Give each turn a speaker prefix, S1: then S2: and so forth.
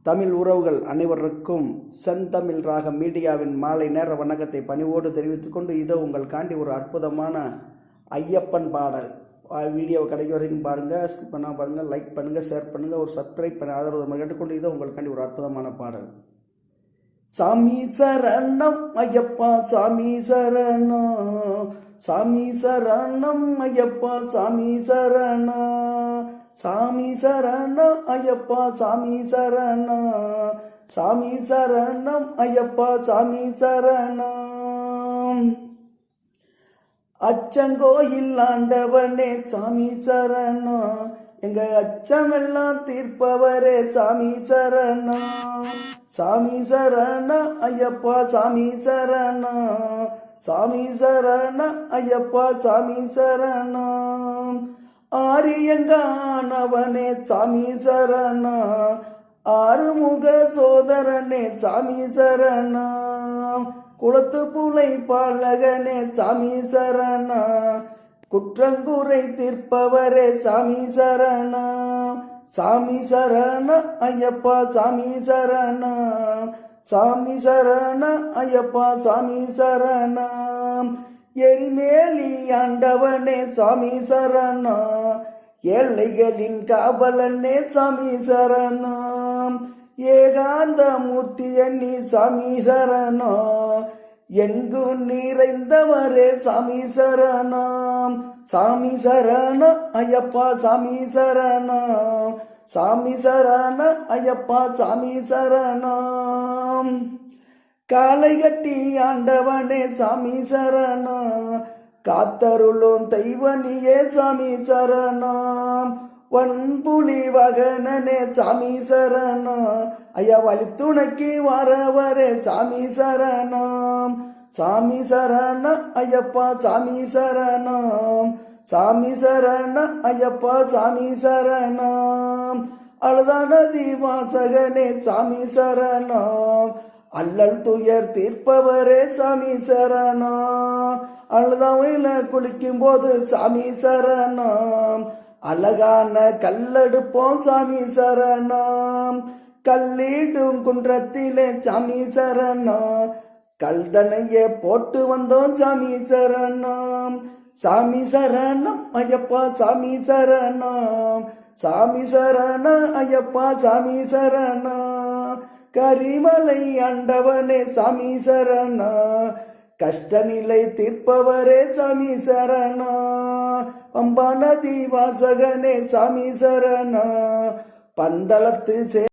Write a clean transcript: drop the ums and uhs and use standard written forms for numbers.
S1: தமிழ் உறவுகள் அனைவருக்கும் செந்தமிழ் ராகம் மீடியாவின் மாலை நேர வணக்கத்தை பணிவோடு தெரிவித்துக் கொண்டு இதோ உங்களுக்காண்டி ஒரு அற்புதமான ஐயப்பன் பாடல். வீடியோவை கடைசி வரைக்கும் பாருங்கள், ஸ்கிப் பண்ணால் பாருங்கள், லைக் பண்ணுங்கள், ஷேர் பண்ணுங்கள், ஒரு சப்ஸ்கிரைப் பண்ண ஆதரவு கேட்டுக்கொண்டு இதோ உங்களுக்காண்டி ஒரு அற்புதமான பாடல். சாமி சரணம் ஐயப்பா, சாமி சரணம், சாமி சரணம் ஐயப்பா, சாமி சரணம், சாமி சரணம் ஐயப்பா, சாமி சரணம், சாமி சரணம் ஐயப்பா, சாமி சரணம். அச்சங்கோயில் ஆண்டவனே சாமி சரணம், எங்க அச்சமெல்லாம் தீர்ப்பவரே சாமி சரணம், சாமி சரணம் ஐயப்பா, சாமி சரணம், சாமி சரணம் ஐயப்பா, சாமி சரணம். ஆரியங்கானவனே சாமி சரணம், ஆறுமுக சோதரனே சாமி சரணம், குளத்து புலை பாலகனே சாமி சரணம், குற்றங்குறை தீர்ப்பவரே சாமி சரணம், சாமி சரணம் ஐயப்பா, சாமி சரணம், சாமி சரணம் ஐயப்பா, சாமி சரணம். எரிமேலி ஆண்டவனே சாமி சரணம், ஏழைகளின் காவலனே சாமி சரணம், ஏகாந்த மூர்த்தி எண்ணி சாமி சரணம், எங்கு நிறைந்தவரே சாமி சரணம், சாமி சரணம் ஐயப்பா, சாமி சரணம், சாமி சரணம் ஐயப்பா, சாமி சரணம். காலை கட்டி ஆண்டவனே சாமி சரணம், காத்தருளும் தெய்வனியே சாமி சரணம், வன்புலி வகனனே சாமி சரணம், ஐயா வழி துணைக்கு வரவரே சாமி சரணம், சாமி சரணம் ஐயப்பா, சாமி சரணம், சாமி சரணம் ஐயப்பா, சாமி சரணம். அழுதானதி வாசகனே சாமி சரணம், அல்லல் துயர் தீர்ப்பவரே சாமி சரணம், அழுதாவையில குளிக்கும் போது சாமி சரணம், அழகான கல்லெடுப்போம் சாமி சரணம், கல்லீடும் குன்றத்திலே சாமி சரணம், கல்தனையே போட்டு வந்தோம் சாமி சரணம், சாமி சரணம் ஐயப்பா, சாமி சரணம், சாமி சரணம் ஐயப்பா, சாமி சரணம். கரிமலை ஆண்டவனே சாமி சரணம், கஷ்ட நிலை தீர்ப்பவரே சாமி சரணம், பம்பா நதி வாசகனே சாமி சரணம், பந்தளத்து